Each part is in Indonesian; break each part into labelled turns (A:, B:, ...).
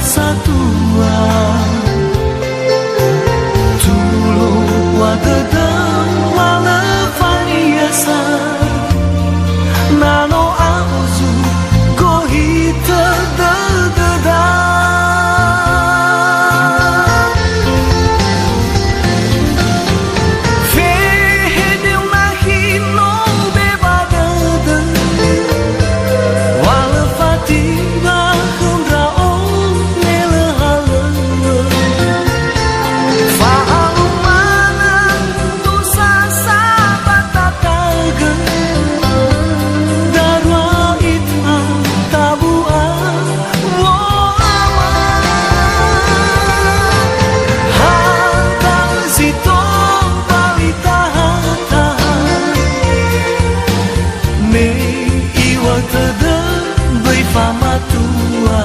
A: satua tulo wadadang malafaniasa nano auzu kohita dadada fehedeu nahino bebadada wala fatima hundra on nelahala fa'alu mana dosa sabatataga darwa itna tabua wo ama hata zito balita me iwa tada bai fama tua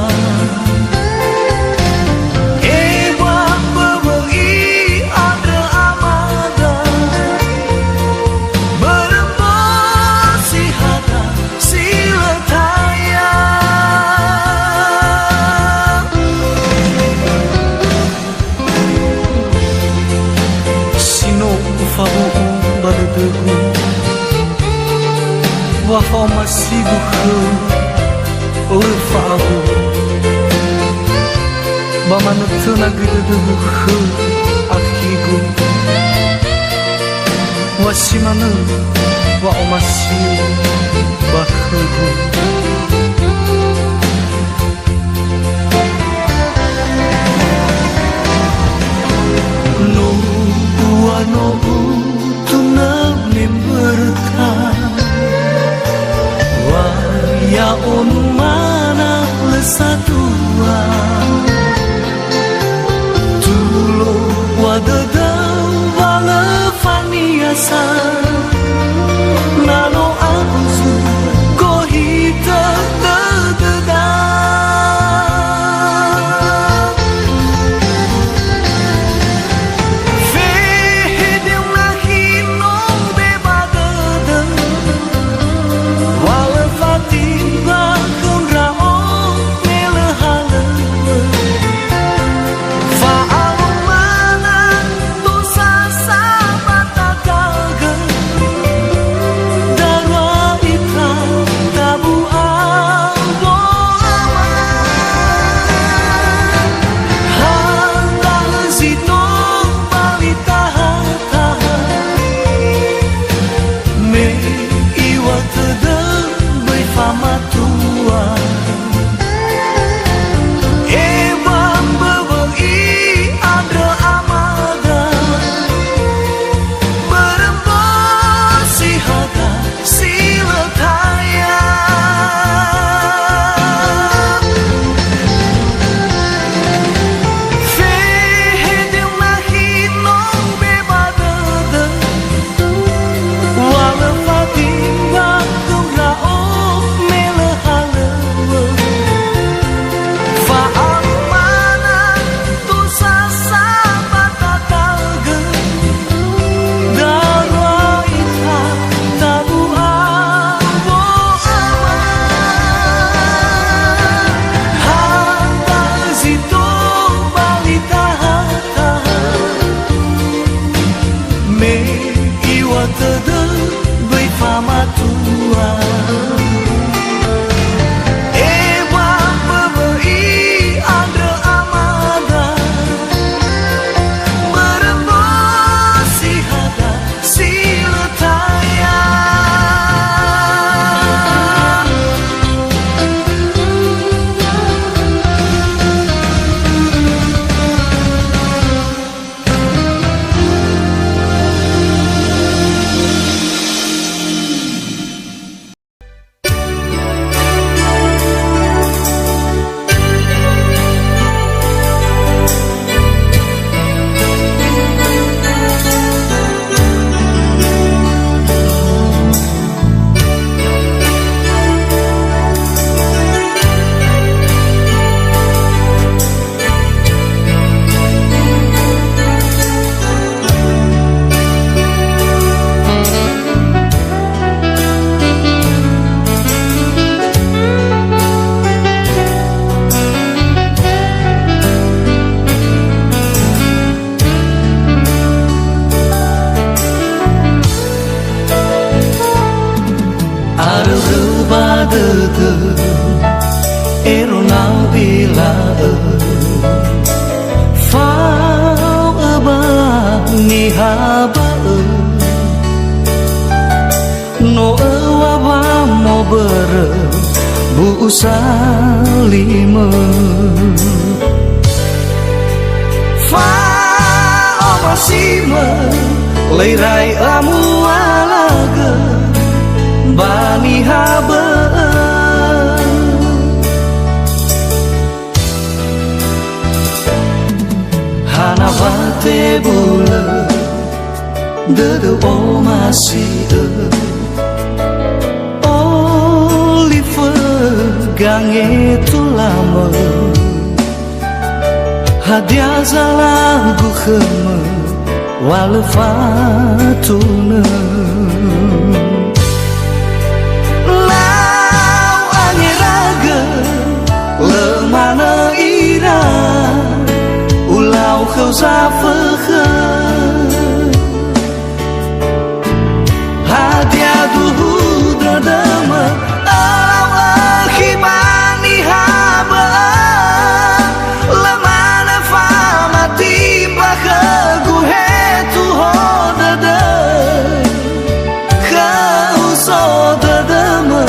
A: ewa berbagi ada amada berembus si hata sila taya sino fahu badegu wa fama sigu ulfahu bamanutuna gdugu akigu wasimanu wa omasiu bahugu no uano tunam memberta wa ya on mana lesatua tulo wadadau wala faniasa nano auzu kohita phao ở ba ni ha ba no wa ba mo ber bu salima phao masima lei rai amu alaga bani haba hana vate bula de o masih Oliver gange tu lama hadiah zalah gu khema wal fatuna mana ira ulau khâu ra phơ khơ hadia du da da ma aw khi mani haba la mana fa mati ba khơ gu he tu ho da da khâu so da da ma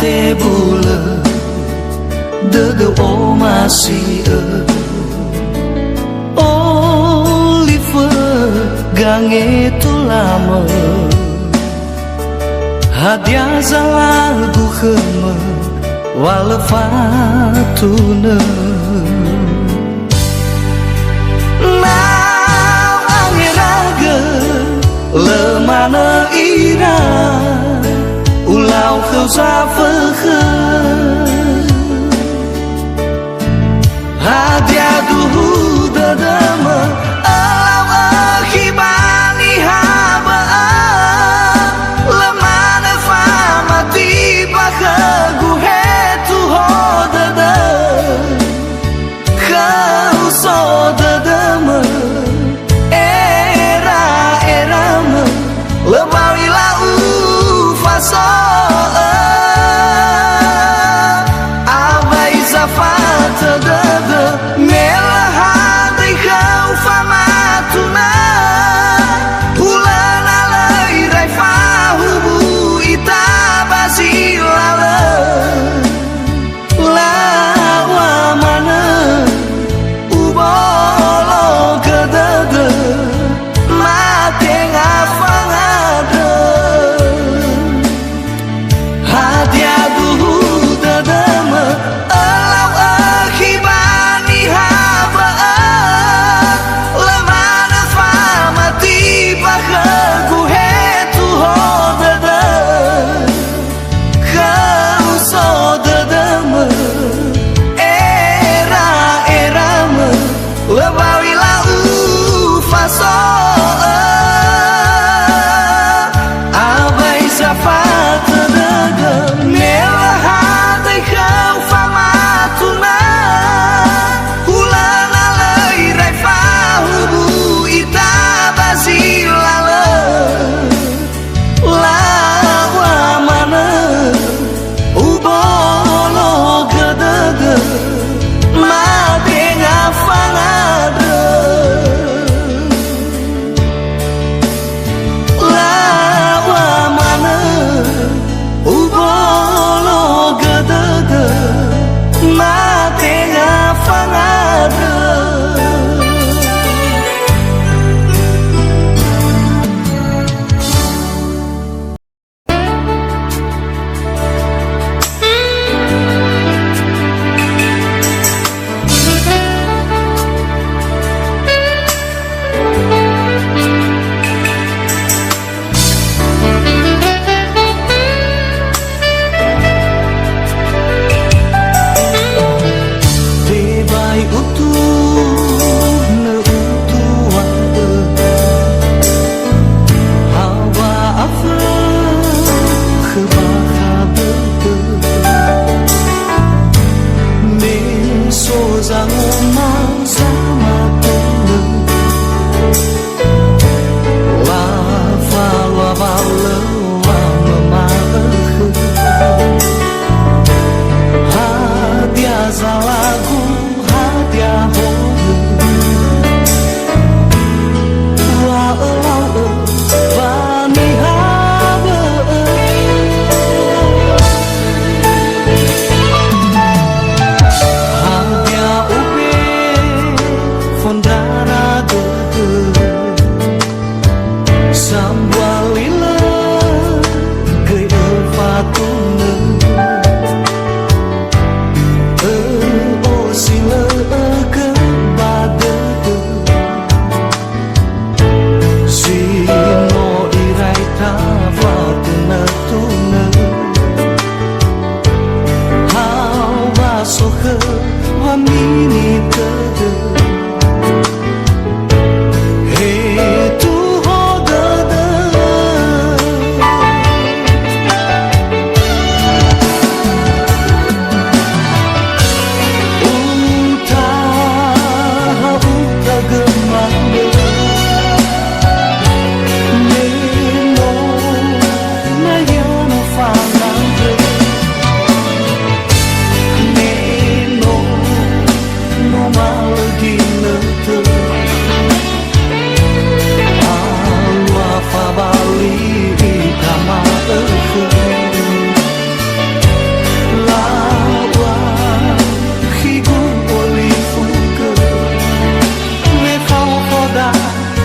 A: te bula de o masih Oliver gange tu lama hadiah zalah gu khema wal fatuna now angiraga le mana ira ulau khâu ra phơ khơ hadiah du da da ma aw khi bani haba la mana fa mati ba khơ gu he tu ho da da khâu so da da ma era ma la bawi la fa so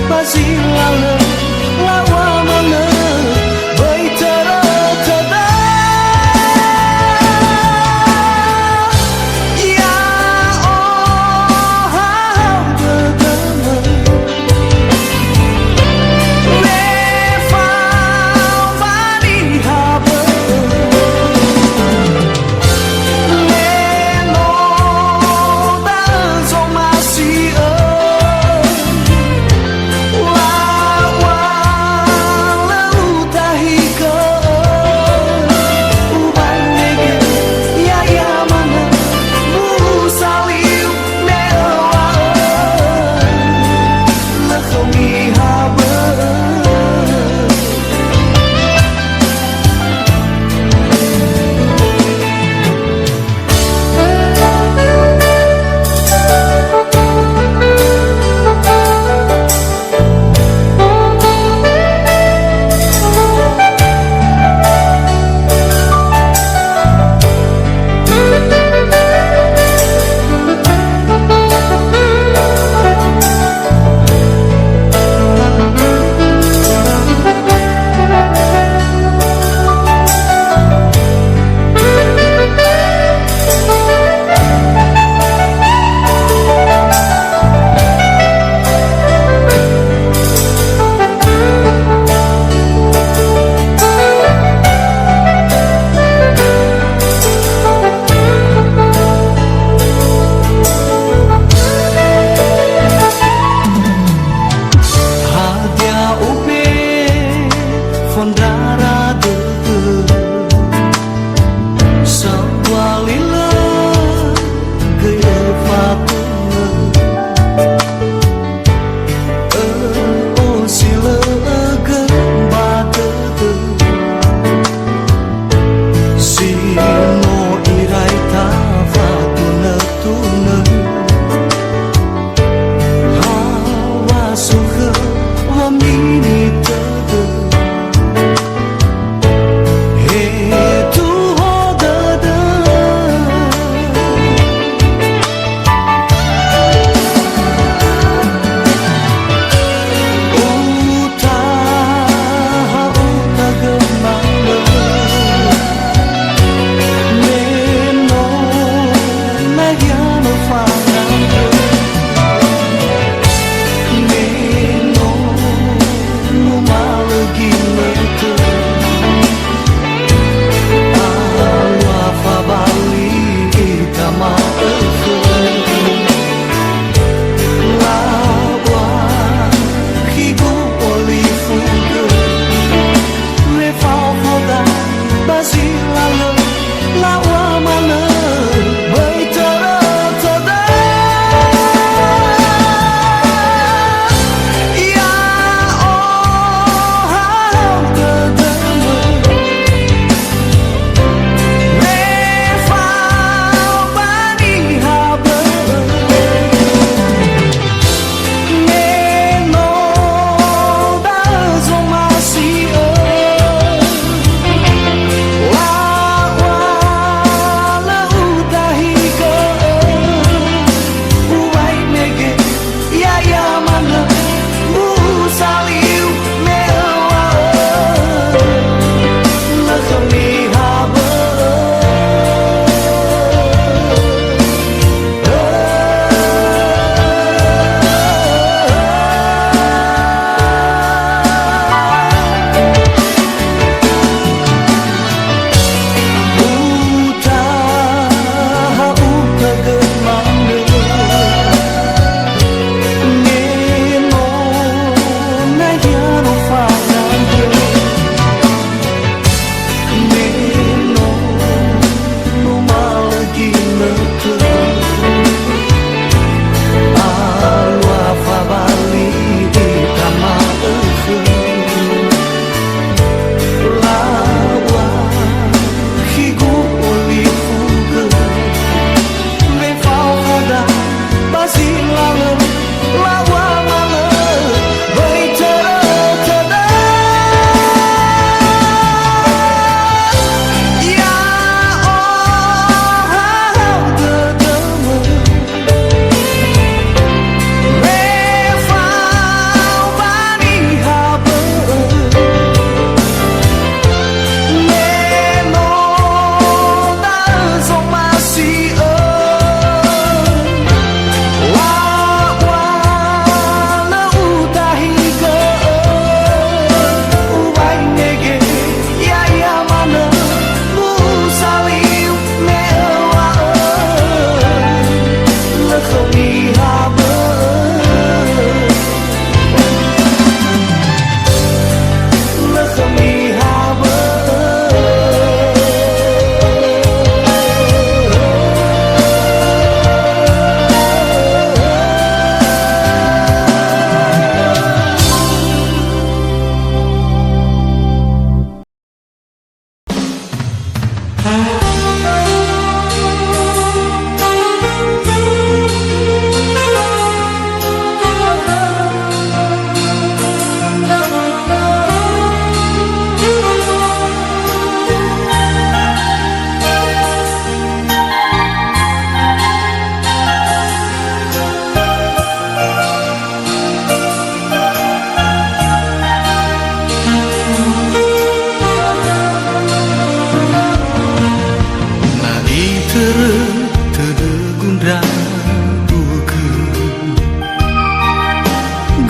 A: Pasilale lawa mana baitara tada ya oh dadama nefa mani haba neno dan so masih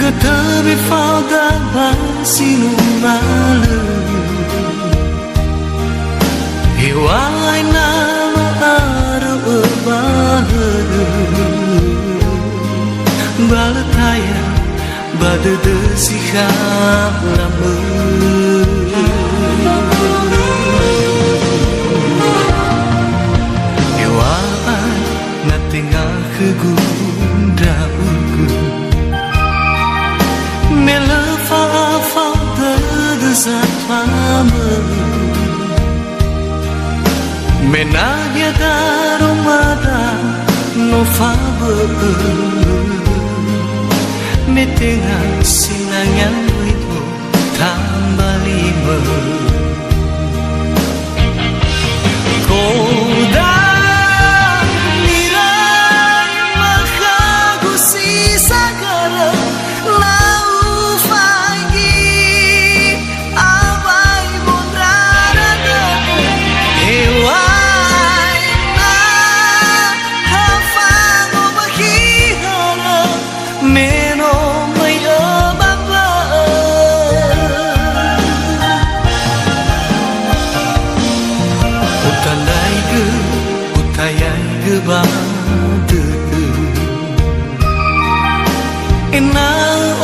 A: Getabi falda basinu malu Hiwai nalo aru bahadu Balataya badada sikap lama Hiwai na tengah kegunda ugu Mela fa de zatama Menagya darumada no fabe Metenga sinangnya itu tambah lima Koda nirai makagu si sagara Ena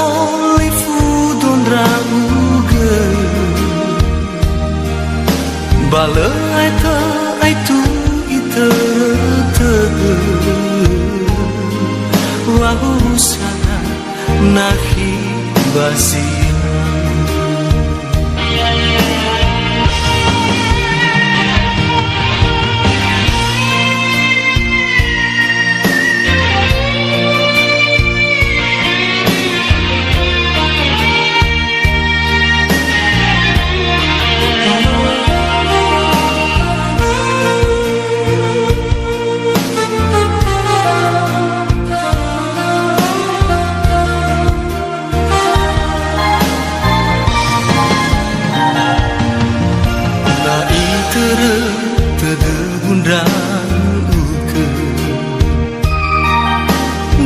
A: oli fudon rauge Bala aita aitu ita Wahu sana nahi basia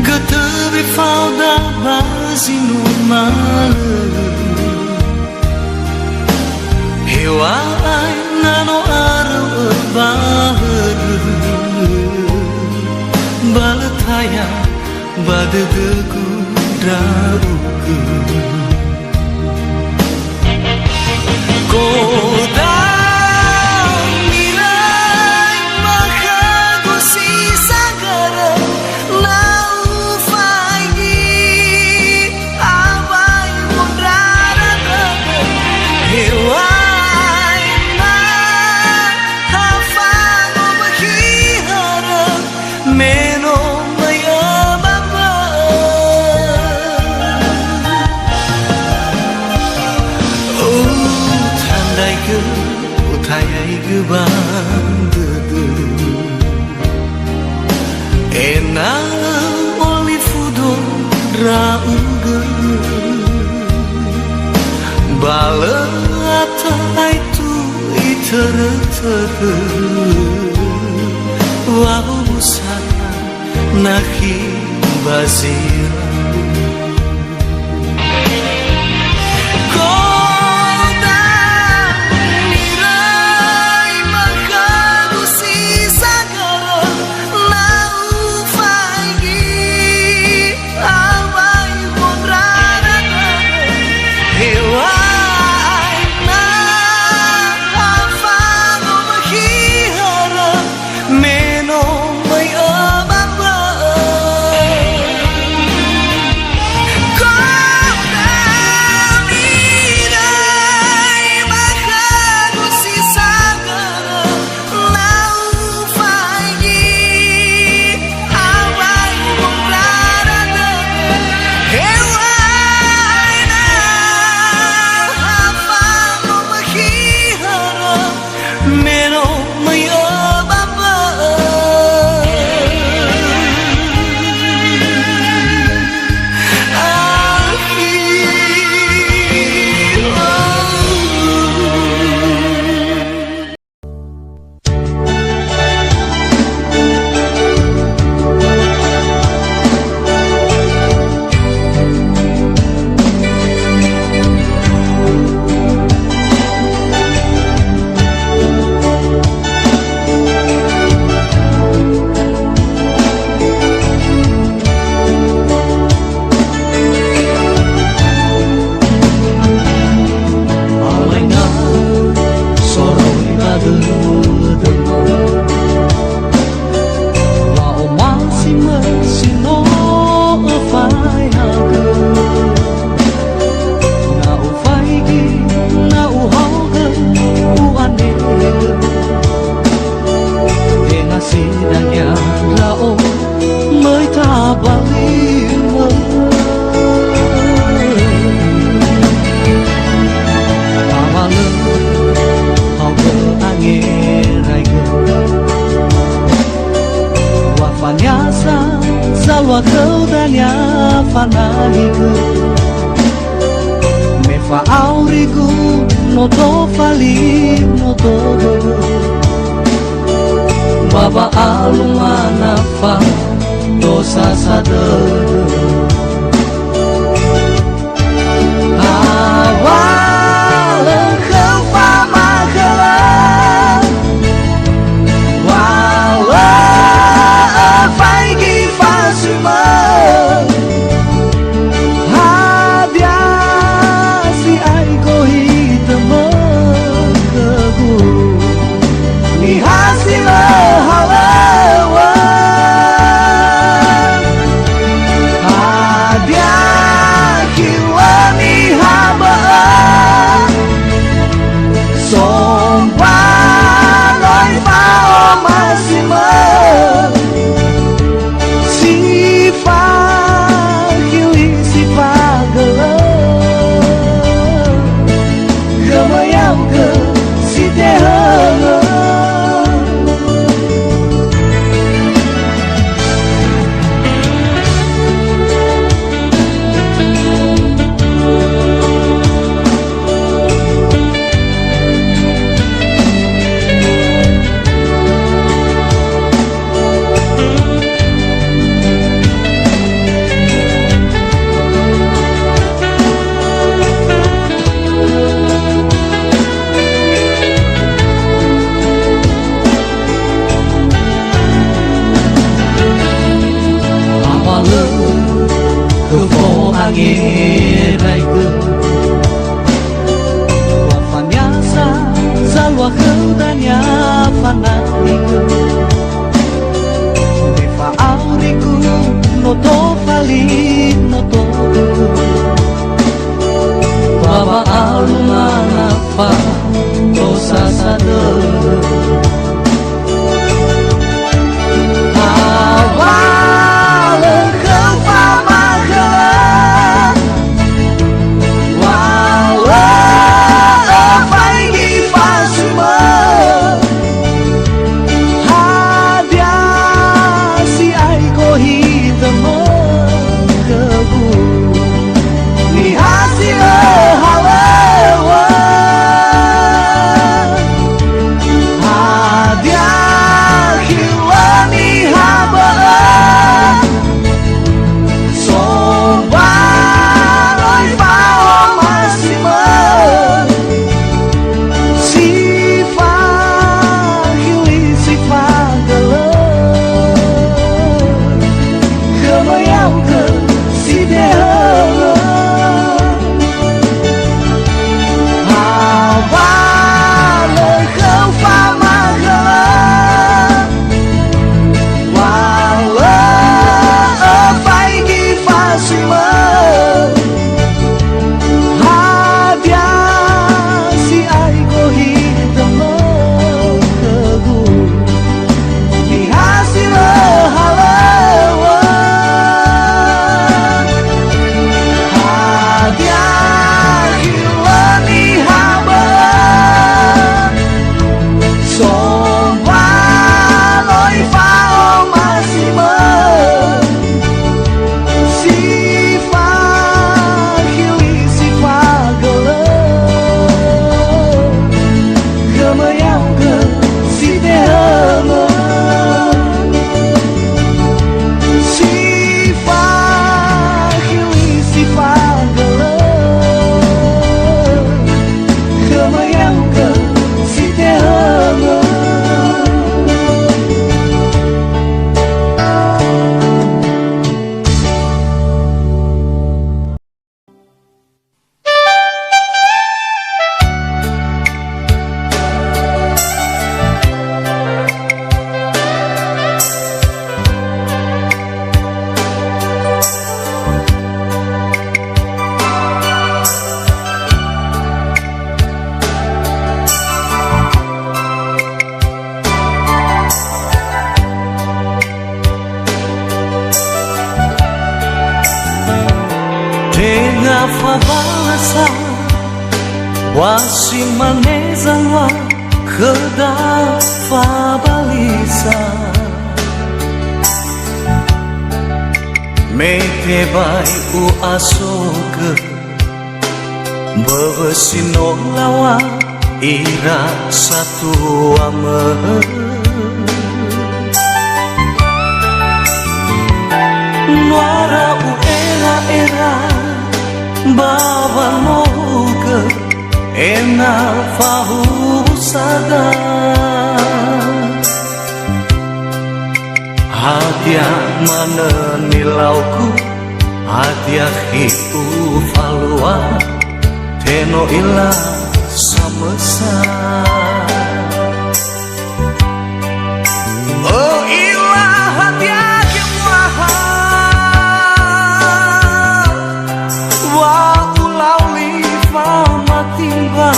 A: Getabi falda basinu malu Hiwai nano aru bahadu Balataya badadaku daruku Koda Utayai gebandede Ena oli fudon rauge Bala ata aitu iter Wahu sana nahi basira me fa aurigu no to fali no to baba alumana fa dosa sada baba alumana fa dosa sada
B: fabalasa wasi manezanwa keda fabalisa
A: Mete bai u asoga Bebesino lawa ira satu ama
B: Nuara u era Baba moga ena fahu sada
A: Hadia mana nilauku Hadia hiu falua Teno ila samesa Oh ila hadia kemaha
B: Wa ulau liva matimba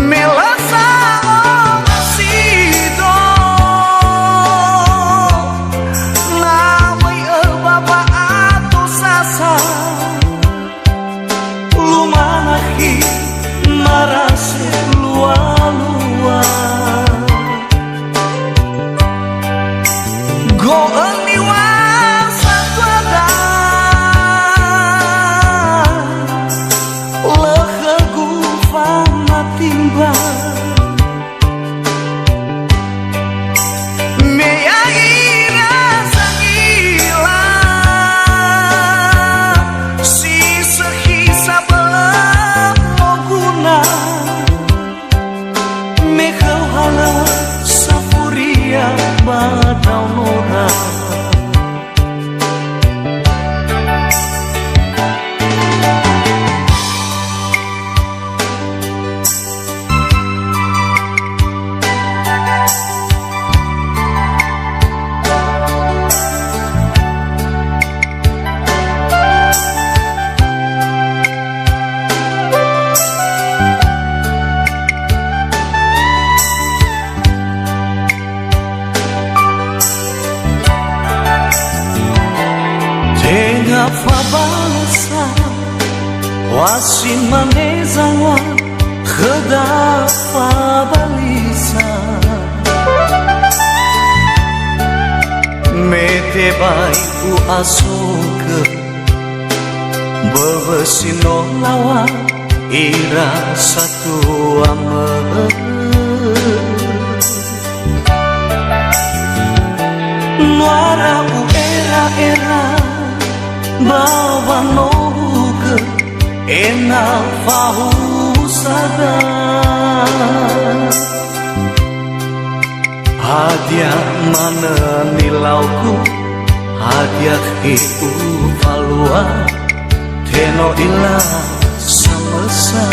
A: Melasa
B: Fabalasa wasin manezawa khada fabalisa
A: Mete bai u asoga Bebesino lawa ira satu ama
B: Nuara u era Baba moga ena fahu sada
A: Hadia mana nilauku Hadia hiu falua Teno ila samesa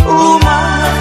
B: Lumana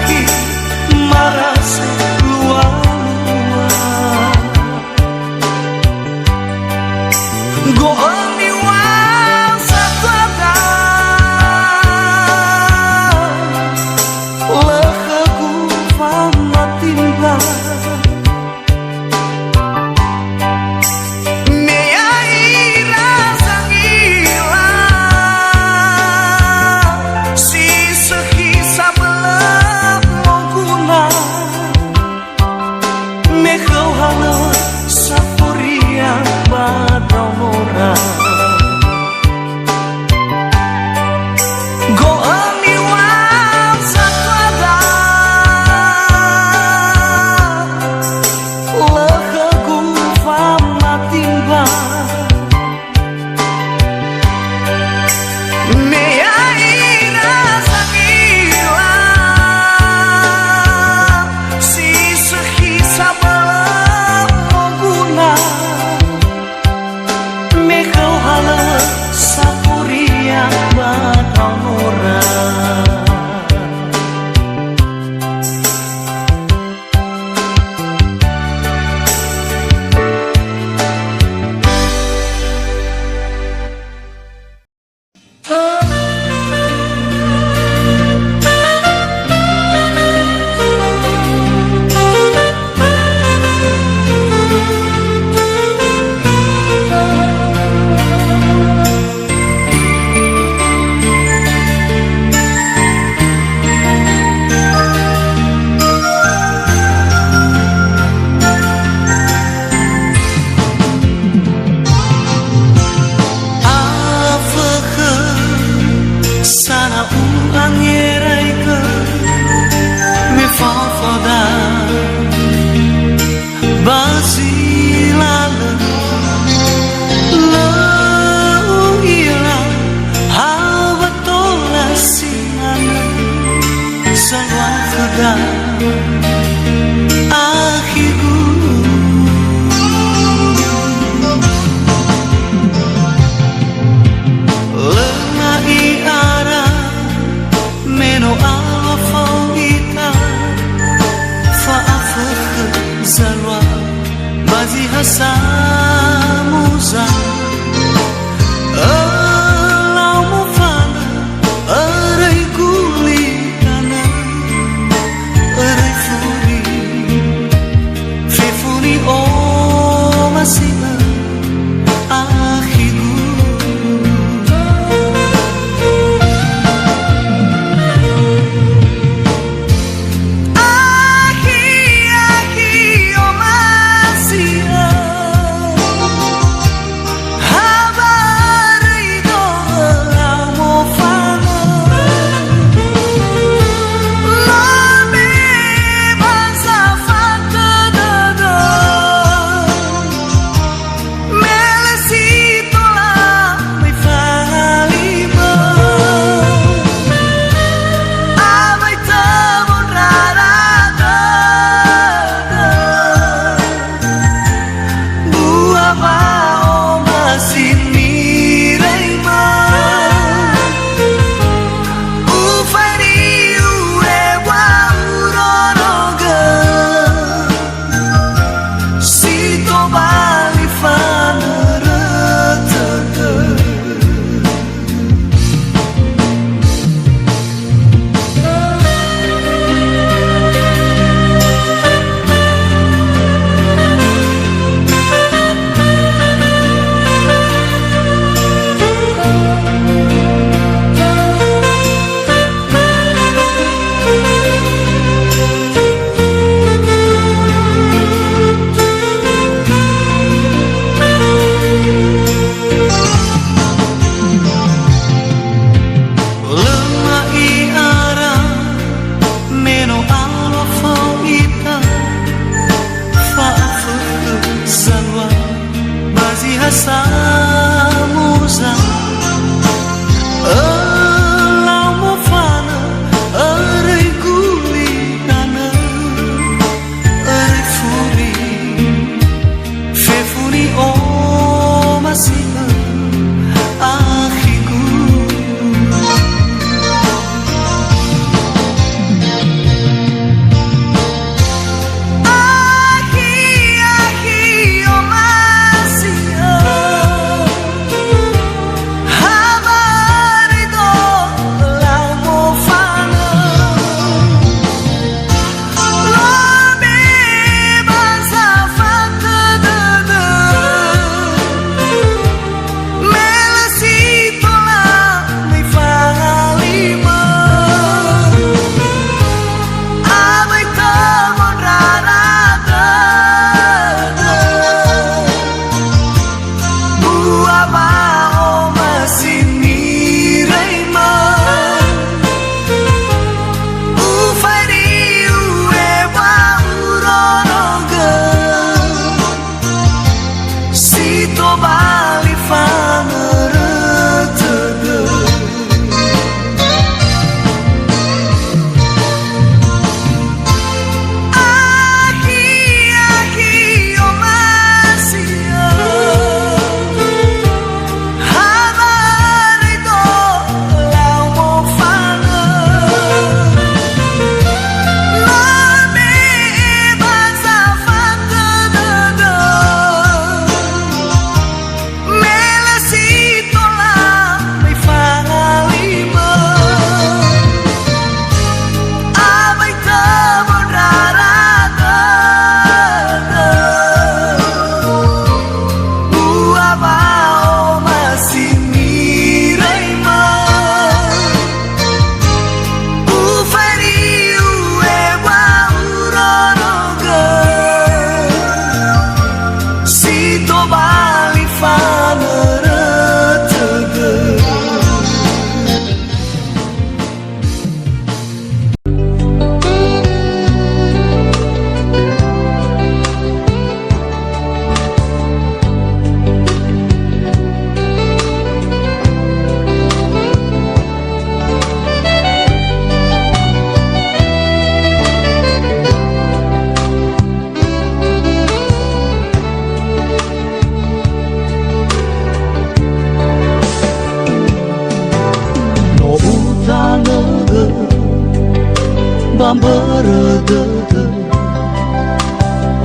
B: Bamberede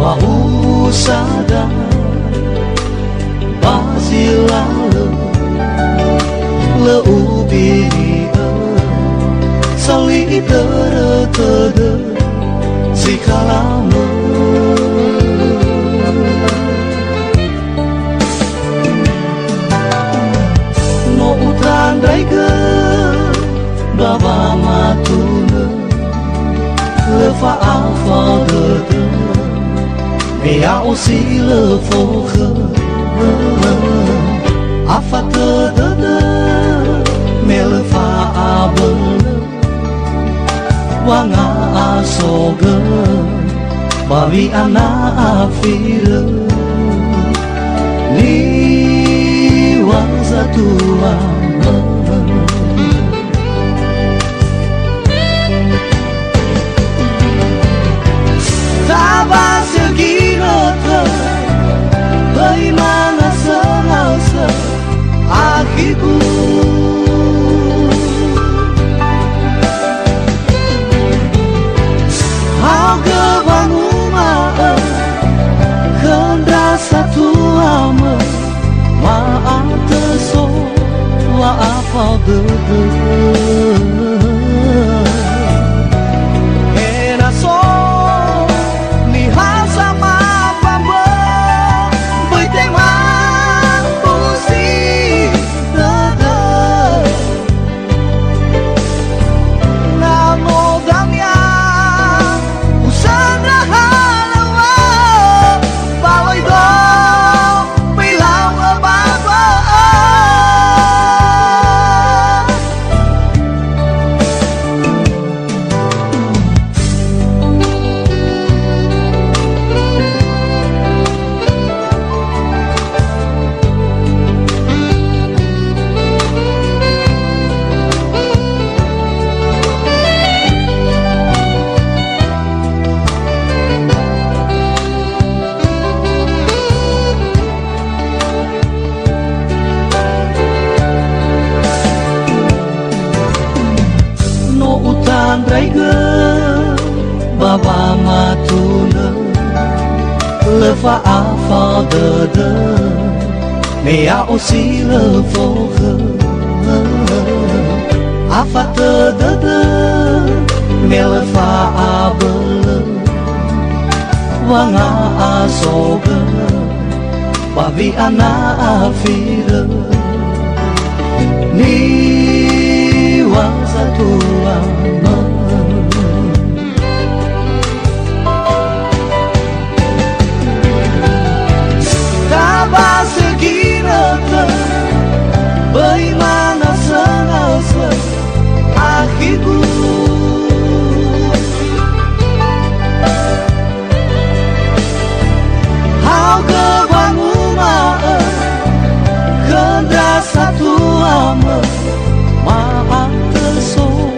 B: wa usada bazilale le ubiri sali tere si kalama no utandai ke baba matuna le fa alfa de mais y'a aussi le faux afate de mais le fa abel wanga asoga babi ana afira ni wazatua Tava seguindo bagaimana selasa akhirku Harga bangunan Kenda satu ama Maaf tersok Maaf bebe Kena sok Lihat sama pamba Berteman Pusing dada Namo damya Baba matuna lefa afa de mais y'a aussi le faux afa de mais le fa abel wanga asoga babi ana afira ni wazatua bagaimana selasa akhirku Hau kebangunan Kenda satu ama Maaf tersok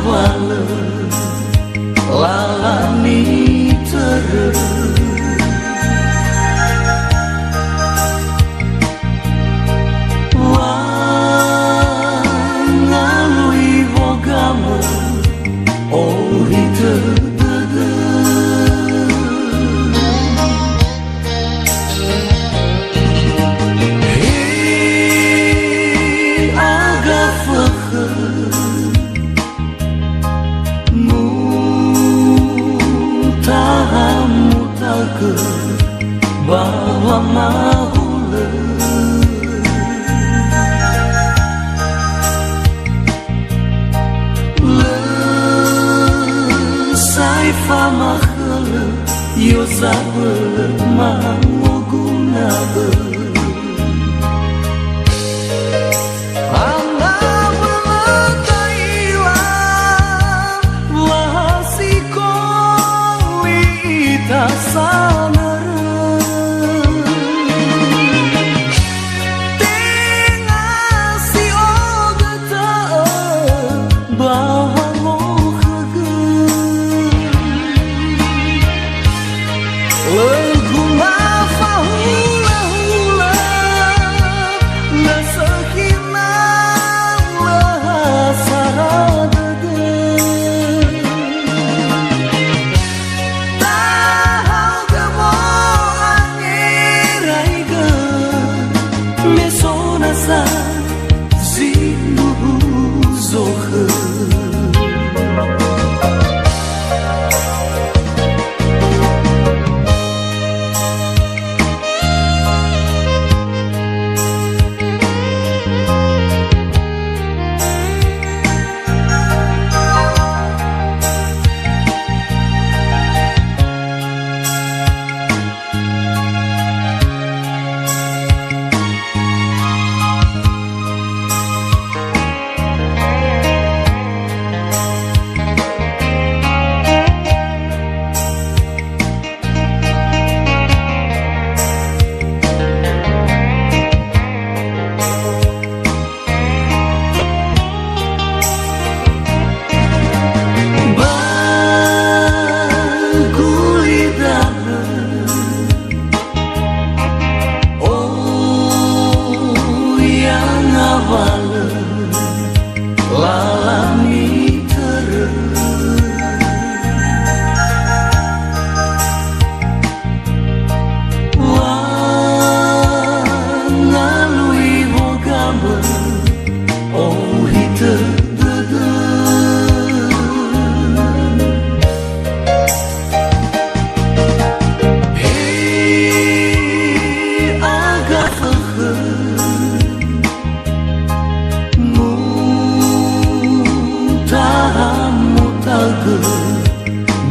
A: wala lalani terus wangalui bogama oh itu bahwa mahula lesai fama khala yo zabel manguguna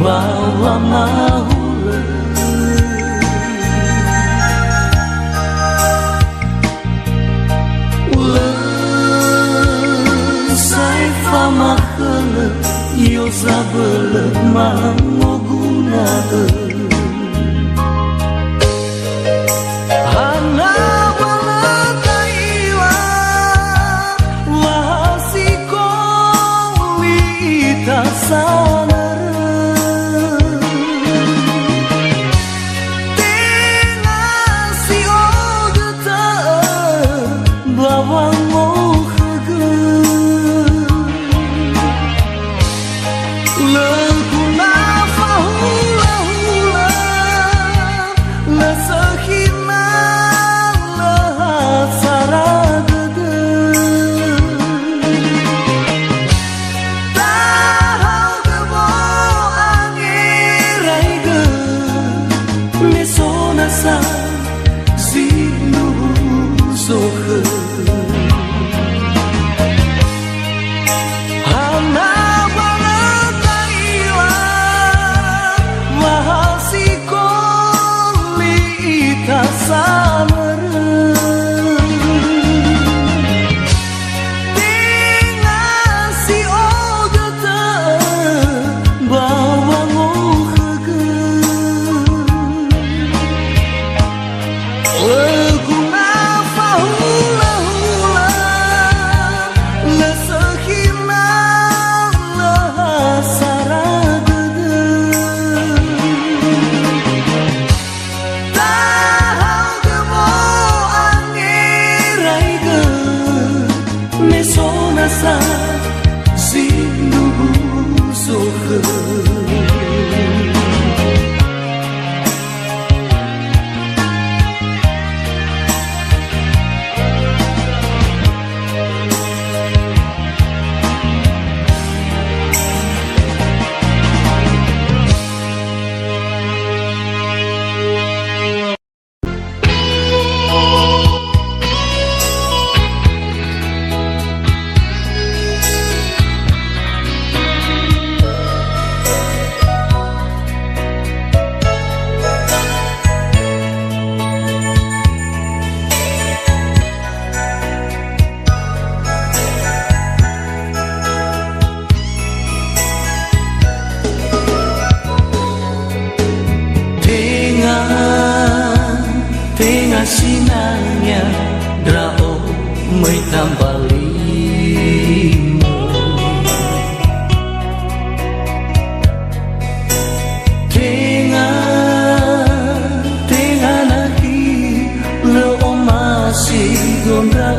A: bahwa mahula lesai fama khala yo zabel manguguna rasa rindu sohe sinarnya drao mới tambah lima tengah lagi lo masih gondrau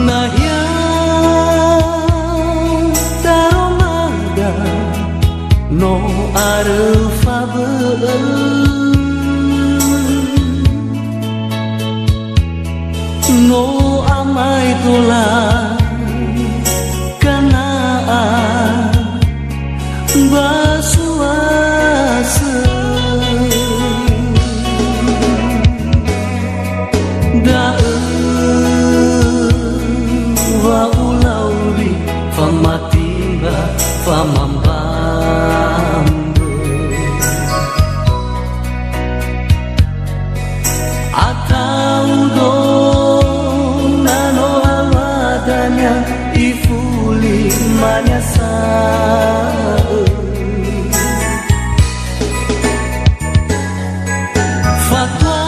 A: nah ya taromaga no arfabel no amai tulang kanaan basuasa wa ulauri famatimba famamba ifuli manyasa fatwa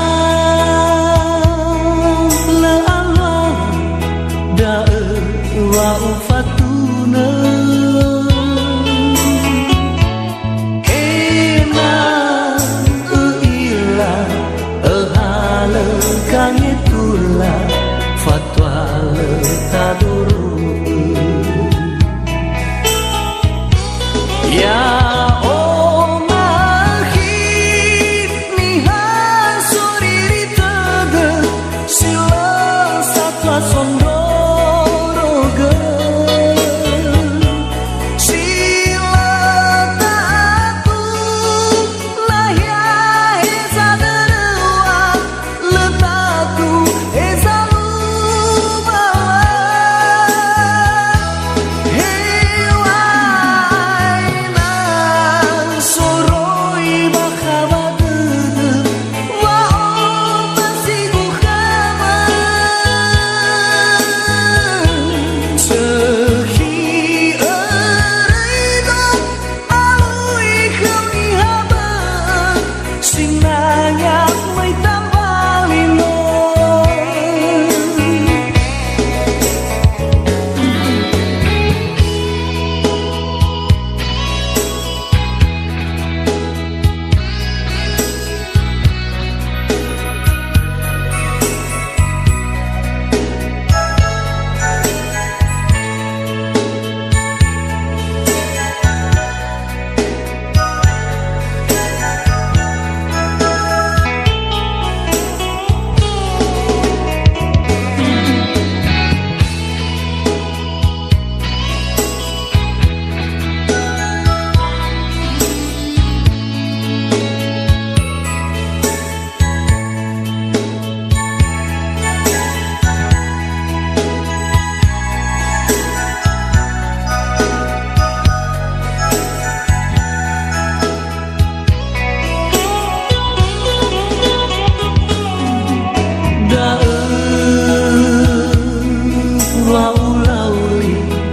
A: la Allah da wa fatuna ena ila hala kang itulah fatwa taduru ya omahit nihan suriri tege sila satwa sondoroge sila taatu lahya esa derewa letatu esa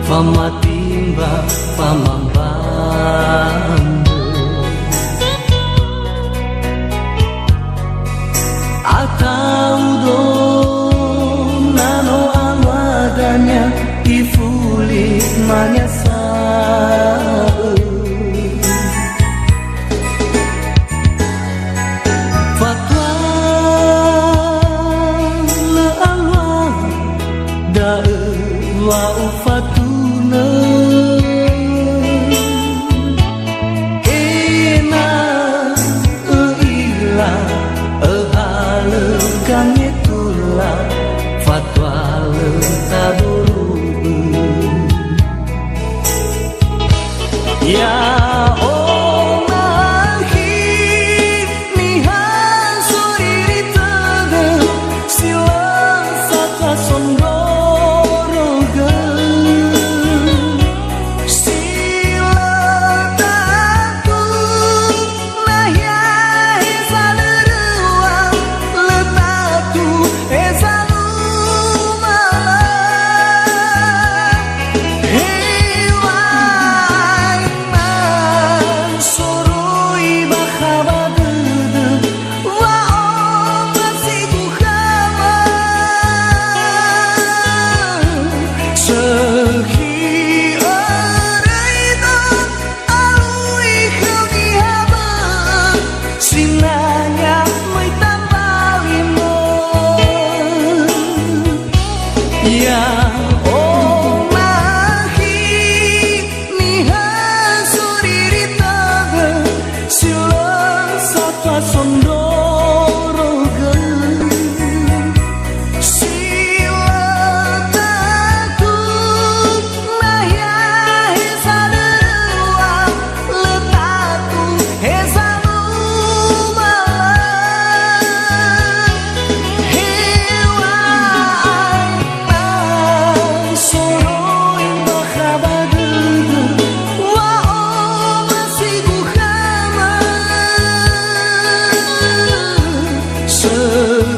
A: pamatimba pamambambe atau do nano amadanya ifuli manyasa fatwa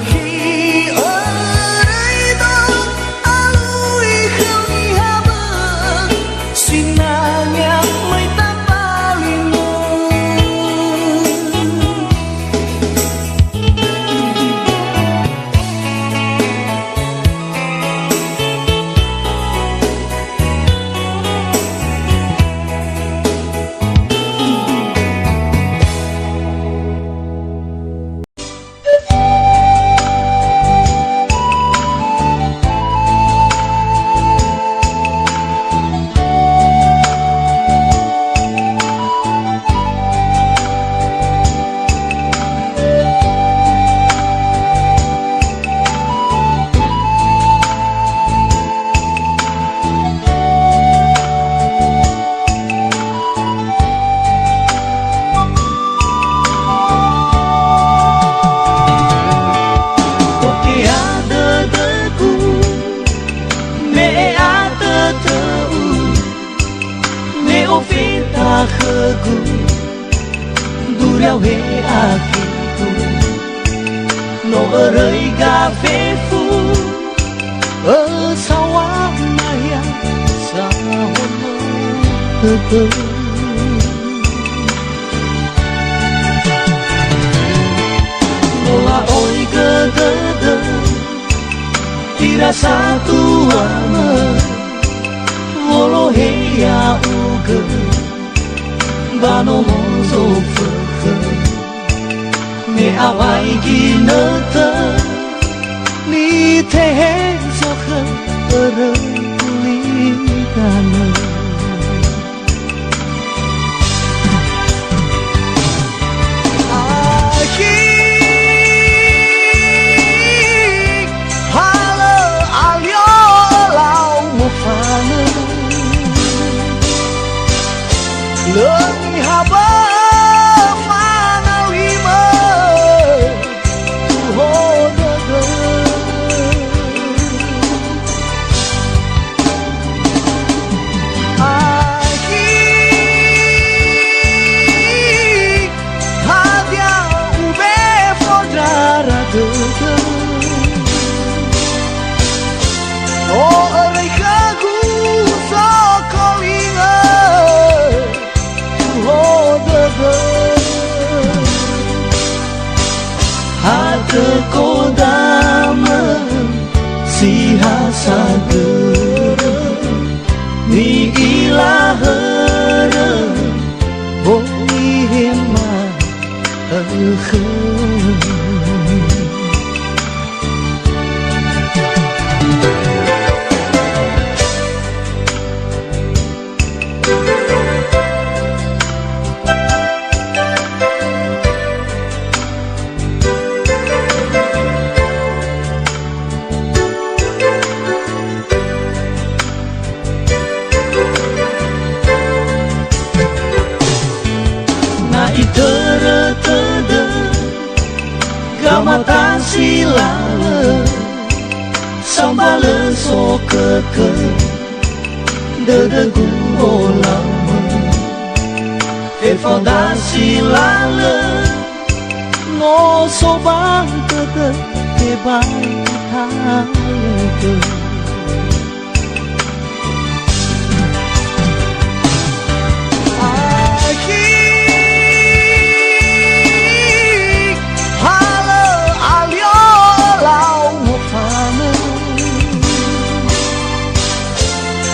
A: khi ở đây đó ôi không đi hà bờ xin na nhạc mây ta paling khăgu dureau he akiku no răi ga fe fu sawa maya sa hono Nola oi gădă tira satu ama Volo he ya ugă Bano mozo făhă Ne awai ginătă Ni te he zohă Răi ligană Lăni habă fană limă Tu hodăgă Ahi Hadea ube fodrara dăgă O răi hăgu socolingă Hată kodamă si hasagă Ni ilahără Boi hema ăhă Gamata silala Sambala sokeke Dedegu olama Efoda silala No sobang tete Kebai hayake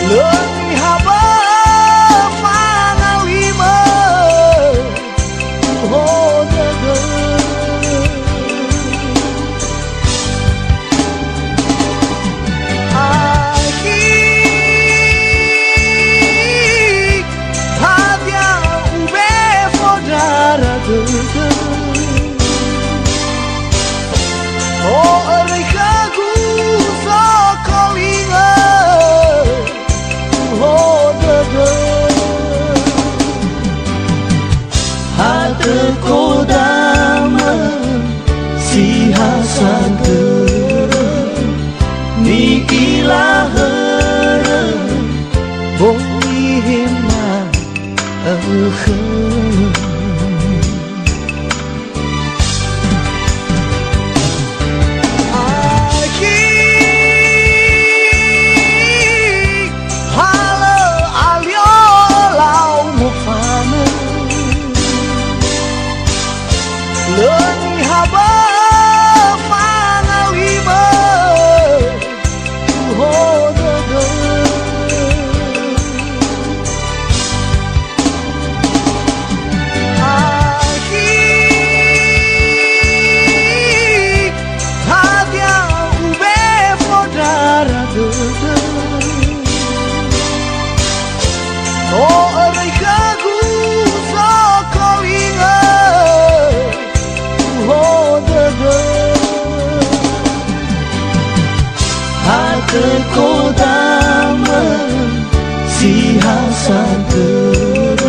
A: Lăni habă fană limă Tu hodăgă Ahi
B: teko damen si hasager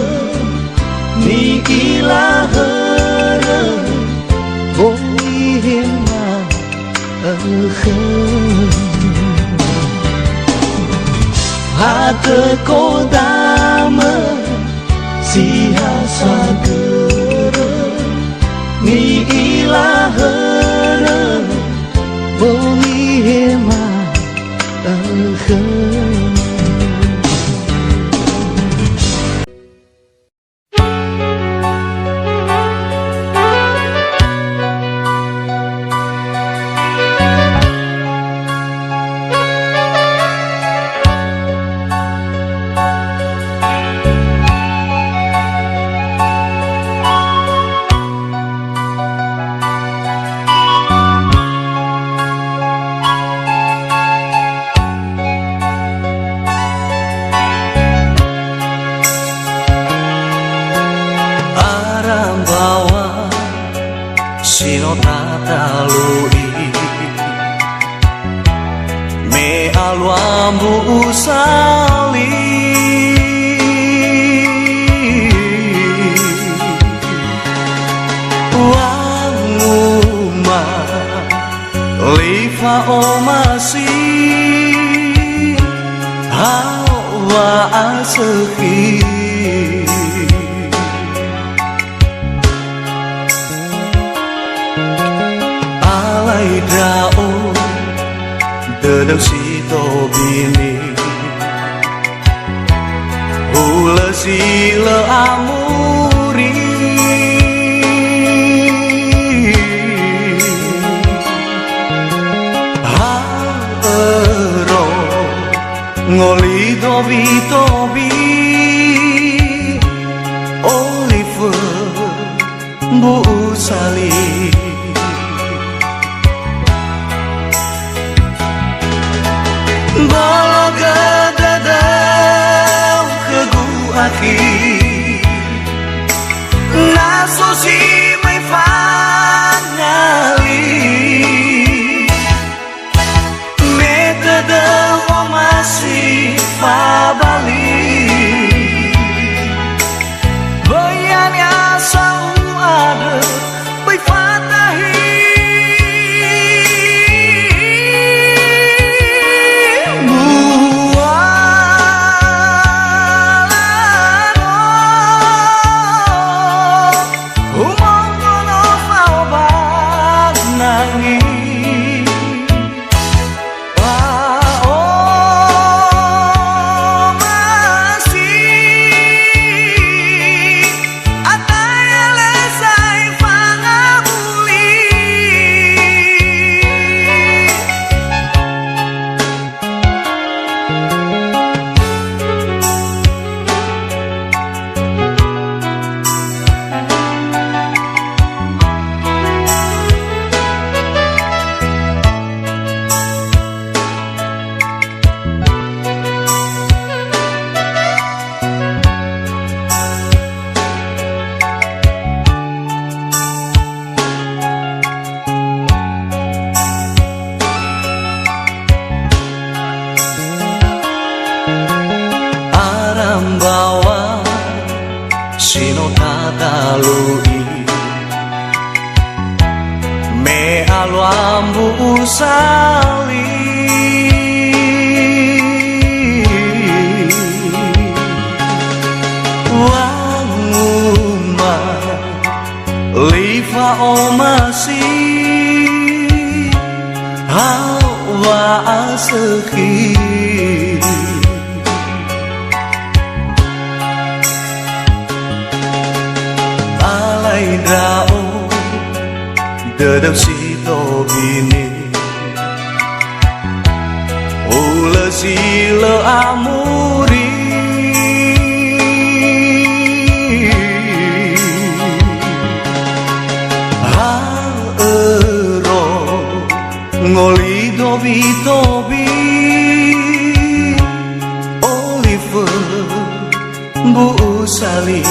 B: ni ilahara bohima hateko damen si hasager ni ilahara bohima
A: Sino tatalui me aluambu usali wanguma lifa omasi hawa aseki dao dedang si tobini hula sila amuri haero ngoli tobi tobi Oliver bu sali Bolo gededeu ke guaki Naso si mai fangali Metedeu o masih fabali Bayanya sau ada Bai fatahi Bawa sino tatalui me aluambu usali wanguma lifa omasi hawa aseki dao dedang si tobini ula sila amuri haero ngoli dobi dobi Oliver bu sali